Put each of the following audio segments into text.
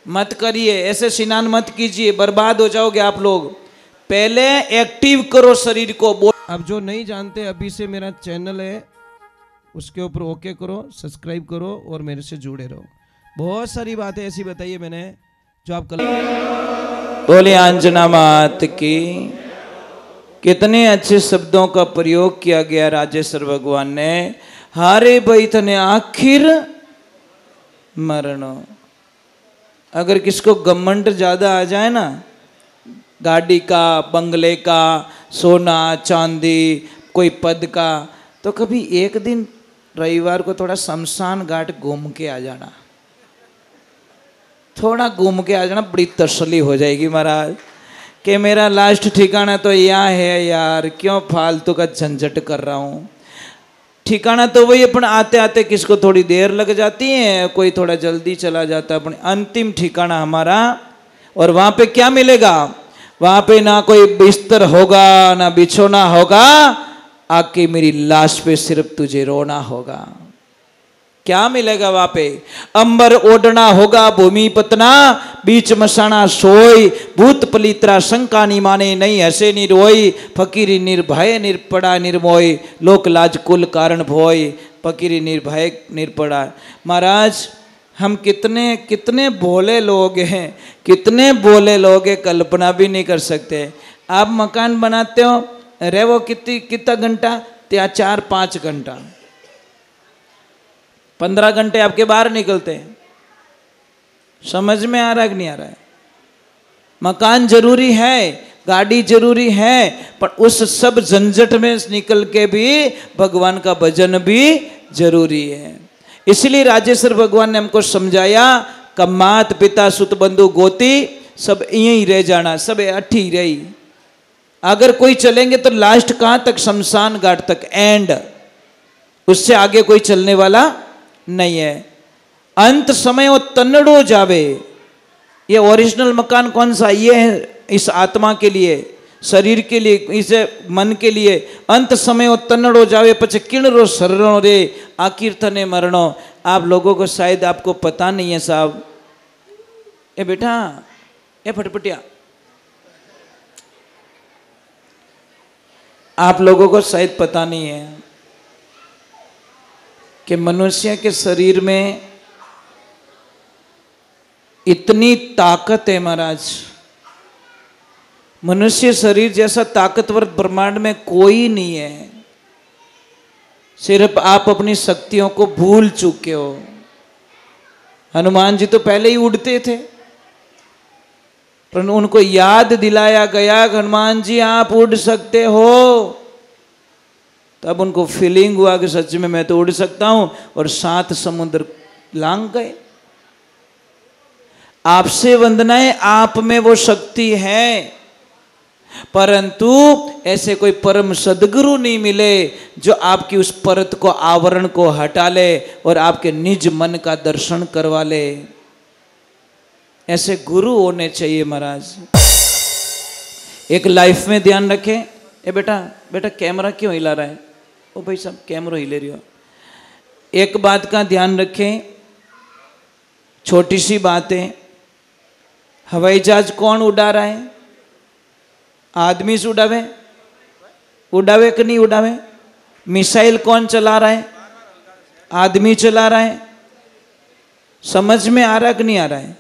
मत करिए, ऐसे स्नान मत कीजिए, बर्बाद हो जाओगे आप लोग। पहले एक्टिव करो शरीर को। अब जो नहीं जानते, अभी से मेरा चैनल है उसके ऊपर ओके करो, सब्सक्राइब करो और मेरे से जुड़े रहो। बहुत सारी बातें ऐसी बताई है मैंने जो आप कल बोले। अंजना मात की। कितने अच्छे शब्दों का प्रयोग किया गया राजेश्वर भगवान ने। हारे भाई तने आखिर मरणो। अगर किसको घमंड ज्यादा आ जाए ना, गाड़ी का, बंगले का, सोना चांदी, कोई पद का, तो कभी एक दिन रविवार को थोड़ा शमशान घाट घूम के आ जाना, थोड़ा घूम के आ जाना, बड़ी तसल्ली हो जाएगी महाराज कि मेरा लास्ट ठिकाना तो यहाँ है यार, क्यों फालतू का झंझट कर रहा हूँ। ठिकाना तो वही, अपन आते आते किसको थोड़ी देर लग जाती है, कोई थोड़ा जल्दी चला जाता है, अपने अंतिम ठिकाना हमारा। और वहां पे क्या मिलेगा? वहां पे ना कोई बिस्तर होगा, ना बिछोना होगा, आके मेरी लाश पे सिर्फ तुझे रोना होगा। क्या मिलेगा वहां पे? अंबर ओढ़ना होगा भूमि पतना, बीच मसाना सोई, भूत पलित्रा शंका नी माने, नहीं हसे नी रोई, फकीरी निर्भय निर्पड़ा निर्मोय, लोक लाज कुल कारण भोय, फकीरी निर्भय निर्पड़ा। महाराज हम कितने कितने भोले लोग हैं, कितने भोले लोग हैं, कल्पना भी नहीं कर सकते। आप मकान बनाते हो, रहे वो कितना घंटा? 4-5 घंटा, 15 घंटे आपके बाहर निकलते हैं। समझ में आ रहा है कि नहीं आ रहा है? मकान जरूरी है, गाड़ी जरूरी है, पर उस सब झंझट में निकल के भी भगवान का भजन भी जरूरी है। इसलिए राजेश्वर भगवान ने हमको समझाया कि मात पिता सुत बंधु गोती सब यहीं रह जाना, सब अठी रही। अगर कोई चलेंगे तो लास्ट कहां तक? शमशान घाट तक, एंड। उससे आगे कोई चलने वाला नहीं है। अंत समय वो तन्नड़ो जावे। ये ओरिजिनल मकान कौन सा? ये है इस आत्मा के लिए, शरीर के लिए, इस मन के लिए। अंत समय वो तन्नड़ो जावे, पचे किणरो शरणो रे, आखिर थने मरणो। आप लोगों को शायद आपको पता नहीं है साहब। ए बेटा, ए फटफटिया, आप लोगों को शायद पता नहीं है कि मनुष्य के शरीर में इतनी ताकत है महाराज। मनुष्य शरीर जैसा ताकतवर ब्रह्मांड में कोई नहीं है। सिर्फ आप अपनी शक्तियों को भूल चुके हो। हनुमान जी तो पहले ही उड़ते थे, पर उनको याद दिलाया गया हनुमान जी आप उड़ सकते हो, तब उनको फीलिंग हुआ कि सच में मैं तो उड़ सकता हूं, और 7 समुद्र लांघ गए। आपसे वंदनाएं, आप में वो शक्ति है, परंतु ऐसे कोई परम सदगुरु नहीं मिले जो आपकी उस परत को, आवरण को हटा ले और आपके निज मन का दर्शन करवा ले। ऐसे गुरु होने चाहिए महाराज। एक लाइफ में ध्यान रखें। ए बेटा, बेटा कैमरा क्यों हिला रहा है? ओ भाई साहब, कैमरा हिले रही हो। एक बात का ध्यान रखें, छोटी सी बात है। हवाई जहाज कौन उड़ा रहा है? आदमी से उड़ावे? उड़ावे कि नहीं उड़ावे? मिसाइल कौन चला रहा है? आदमी चला रहा है। समझ में आ रहा कि नहीं आ रहा है?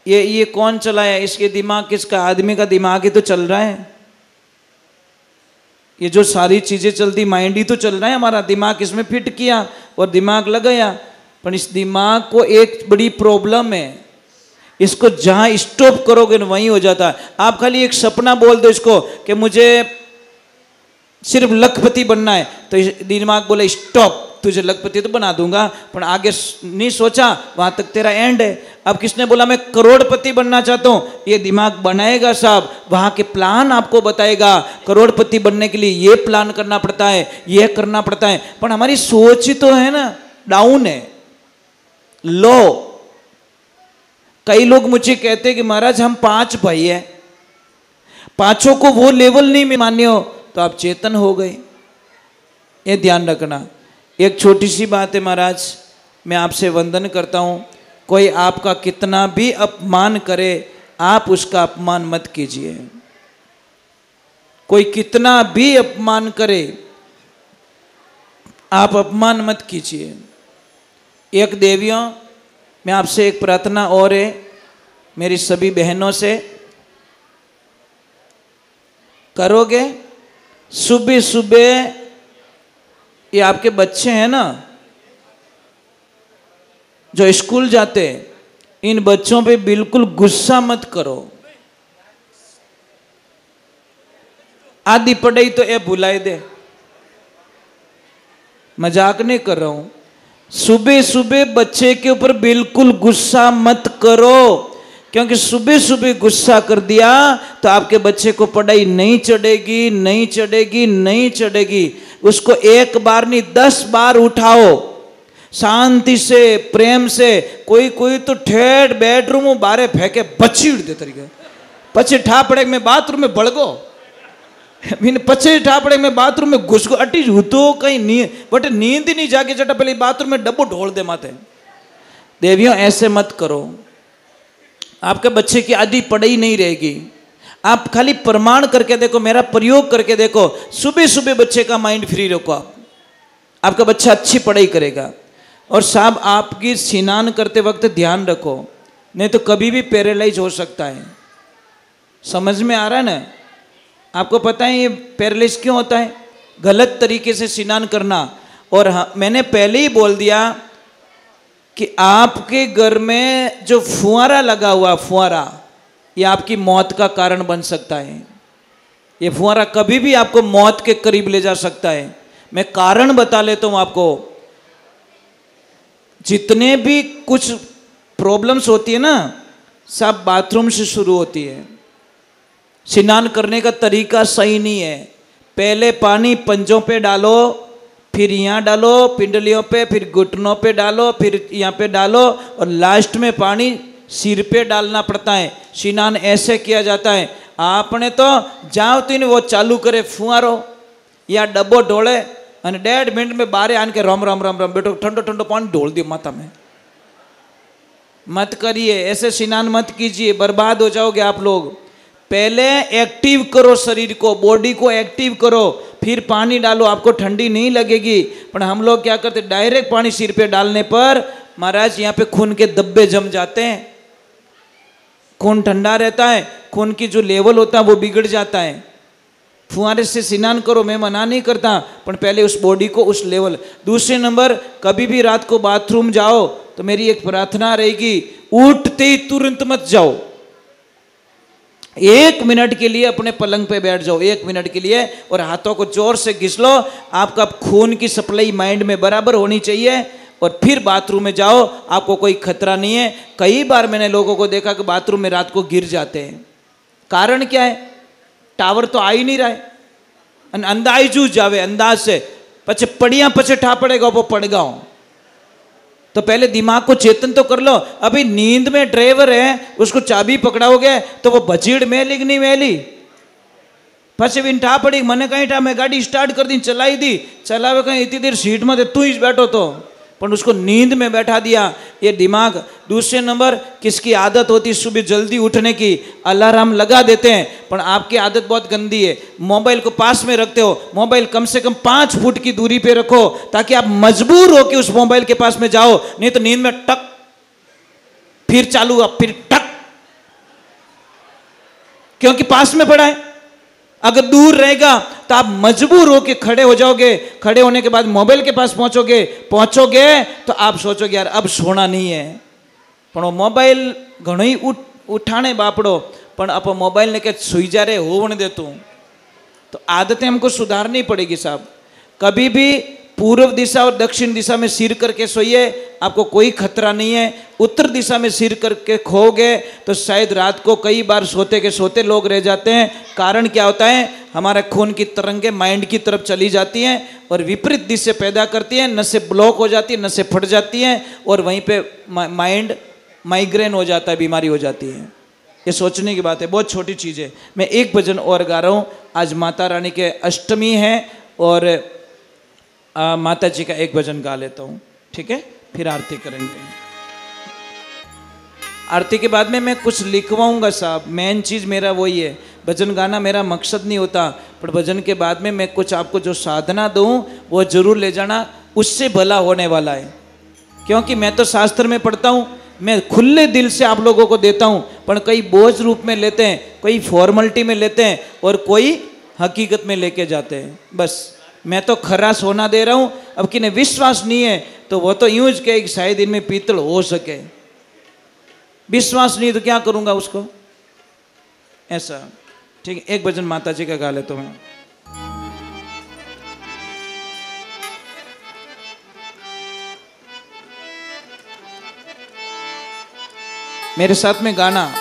ये कौन चलाया? इसके दिमाग किसका? आदमी का दिमाग ही तो चल रहा है। ये जो सारी चीजें चलती, माइंड ही तो चल रहा है हमारा। दिमाग इसमें फिट किया और दिमाग लगाया, पर इस दिमाग को एक बड़ी प्रॉब्लम है। इसको जहां स्टॉप करोगे ना वहीं हो जाता है। आप खाली एक सपना बोल दो इसको कि मुझे सिर्फ लखपति बनना है, तो दिमाग बोले स्टॉप, तुझे लखपति तो बना दूंगा, पर आगे नहीं सोचा, वहां तक तेरा एंड है। अब किसने बोला मैं करोड़पति बनना चाहता हूं? ये दिमाग बनाएगा साहब, वहां के प्लान आपको बताएगा। करोड़पति बनने के लिए ये प्लान करना पड़ता है, ये करना पड़ता है, पर हमारी सोच ही तो है ना डाउन है, लो। कई लोग मुझे कहते हैं कि महाराज हम 5 भाई हैं, 5 को वो लेवल नहीं मान्य हो तो आप चेतन हो गए। ये ध्यान रखना। एक छोटी सी बात है महाराज, मैं आपसे वंदन करता हूँ। कोई आपका कितना भी अपमान करे, आप उसका अपमान मत कीजिए। कोई कितना भी अपमान करे, आप अपमान मत कीजिए। एक देवियों, मैं आपसे एक प्रार्थना और है, मेरी सभी बहनों से, करोगे? सुबह सुबह ये आपके बच्चे हैं ना जो स्कूल जाते, इन बच्चों पे बिल्कुल गुस्सा मत करो। आधी पढ़ाई तो ये भुलाई दे, मजाक नहीं कर रहा हूं। सुबह सुबह बच्चे के ऊपर बिल्कुल गुस्सा मत करो, क्योंकि सुबह सुबह गुस्सा कर दिया तो आपके बच्चे को पढ़ाई नहीं चढ़ेगी, नहीं चढ़ेगी, नहीं चढ़ेगी। उसको एक बार नहीं 10 बार उठाओ, शांति से, प्रेम से। कोई कोई तो ठेठ बेडरूम में बारे फेंके बचीड़ दे तरीके, पचे ठा पड़े में बाथरूम में बड़गो, पचे ठा पड़े में बाथरूम में घुस गो, अटी तो कहीं नींद, बट नींद ही नहीं जाके चटा पहले बाथरूम में डब्बो ढोल दे माथे। देवियों ऐसे मत करो, आपके बच्चे की आधी पढ़ाई नहीं रहेगी। आप खाली प्रमाण करके देखो, मेरा प्रयोग करके देखो, सुबह सुबह बच्चे का माइंड फ्री रखो आप, आपका बच्चा अच्छी पढ़ाई करेगा। और साहब आपकी स्नान करते वक्त ध्यान रखो, नहीं तो कभी भी पैरालाइज हो सकता है। समझ में आ रहा है ना? आपको पता है ये पैरालाइज क्यों होता है? गलत तरीके से स्नान करना। और हाँ, मैंने पहले ही बोल दिया कि आपके घर में जो फुहारा लगा हुआ, फुहारा, ये आपकी मौत का कारण बन सकता है। ये फुहारा कभी भी आपको मौत के करीब ले जा सकता है। मैं कारण बता लेता हूं आपको। जितने भी कुछ प्रॉब्लम्स होती है ना, सब बाथरूम से शुरू होती है। स्नान करने का तरीका सही नहीं है। पहले पानी पंजों पे डालो, फिर यहाँ डालो पिंडलियों पे, फिर घुटनों पे डालो, फिर यहाँ पे डालो, और लास्ट में पानी सिर पे डालना पड़ता है। स्नान ऐसे किया जाता है। आपने तो जाओ तीन वो चालू करे फुहारो या डब्बो ढोले, 1.5 मिनट में बारे आन के राम राम राम राम बेटो ठंडो ठंडो पानी ढोल दियो माथा में। मत करिए, ऐसे स्नान मत कीजिए, बर्बाद हो जाओगे आप लोग। पहले एक्टिव करो शरीर को, बॉडी को एक्टिव करो, फिर पानी डालो, आपको ठंडी नहीं लगेगी। पर हम लोग क्या करते, डायरेक्ट पानी सिर पे डालने पर महाराज यहाँ पे खून के धब्बे जम जाते हैं, खून ठंडा रहता है, खून की जो लेवल होता है वो बिगड़ जाता है। फुहारे से स्नान करो, मैं मना नहीं करता, पर पहले उस बॉडी को उस लेवल। दूसरे नंबर, कभी भी रात को बाथरूम जाओ तो मेरी एक प्रार्थना रहेगी, उठते ही तुरंत मत जाओ। 1 मिनट के लिए अपने पलंग पे बैठ जाओ, 1 मिनट के लिए, और हाथों को जोर से घिस लो। आपका खून की सप्लाई माइंड में बराबर होनी चाहिए, और फिर बाथरूम में जाओ, आपको कोई खतरा नहीं है। कई बार मैंने लोगों को देखा कि बाथरूम में रात को गिर जाते हैं। कारण क्या है? टावर तो आ ही नहीं रहा है, अंदाज जूझ जावे, अंदाज से पचे पड़िया पचे ठा पड़ेगा वो पड़ेगा। तो पहले दिमाग को चेतन तो कर लो। अभी नींद में ड्राइवर है, उसको चाबी पकड़ाओगे तो वो बचीड़ मेली कि नहीं मेली, पचे बिन ठा पड़ी, मैंने कहीं ठा, मैं गाड़ी स्टार्ट कर दी, चलाई दी, चलावे कहीं इतनी देर सीट में तू ही बैठो, तो पर उसको नींद में बैठा दिया, ये दिमाग। दूसरे नंबर, किसकी आदत होती है सुबह जल्दी उठने की, अलार्म लगा देते हैं, पर आपकी आदत बहुत गंदी है, मोबाइल को पास में रखते हो। मोबाइल कम से कम 5 फुट की दूरी पे रखो, ताकि आप मजबूर हो कि उस मोबाइल के पास में जाओ, नहीं तो नींद में टक, फिर चालू, अब फिर टक, क्योंकि पास में पड़ा है। अगर दूर रहेगा तो आप मजबूर होकर खड़े हो जाओगे, खड़े होने के बाद मोबाइल के पास पहुंचोगे तो आप सोचोगे यार अब सोना नहीं है, पर वो मोबाइल घणो ही उठाने बापड़ो, पर आप मोबाइल ने के सुई जा रहे होने देता हूं। तो आदतें हमको सुधारनी पड़ेगी साहब। कभी भी पूर्व दिशा और दक्षिण दिशा में सिर करके सोइए, आपको कोई खतरा नहीं है। उत्तर दिशा में सिर करके खोगे तो शायद रात को कई बार सोते के सोते लोग रह जाते हैं। कारण क्या होता है? हमारा खून की तरंगें माइंड की तरफ चली जाती हैं और विपरीत दिशा पैदा करती हैं, नसें ब्लॉक हो जाती हैं, नसें फट जाती हैं, और वहीं पे माइंड माइग्रेन हो जाता है, बीमारी हो जाती है। ये सोचने की बात है, बहुत छोटी चीज़ है। मैं एक भजन और गा रहा हूँ। आज माता रानी के अष्टमी है, और माता जी का एक भजन गा लेता हूँ, ठीक है? फिर आरती करेंगे। आरती के बाद में मैं कुछ लिखवाऊंगा साहब, मेन चीज़ मेरा वही है। भजन गाना मेरा मकसद नहीं होता, पर भजन के बाद में मैं कुछ आपको जो साधना दूं वो जरूर ले जाना, उससे भला होने वाला है। क्योंकि मैं तो शास्त्र में पढ़ता हूँ, मैं खुले दिल से आप लोगों को देता हूँ, पर कई बोझ रूप में लेते हैं, कोई फॉर्मेलिटी में लेते हैं और कोई हकीकत में लेके जाते हैं। बस मैं तो खरा सोना दे रहा हूँ। अब किन्हें विश्वास नहीं है तो वो तो यूं ज कहे कि शायद इनमें पीतल हो सके, विश्वास नहीं तो क्या करूँगा उसको, ऐसा। ठीक है, एक भजन माता जी का गा लेता हूँ मैं। मेरे साथ में गाना।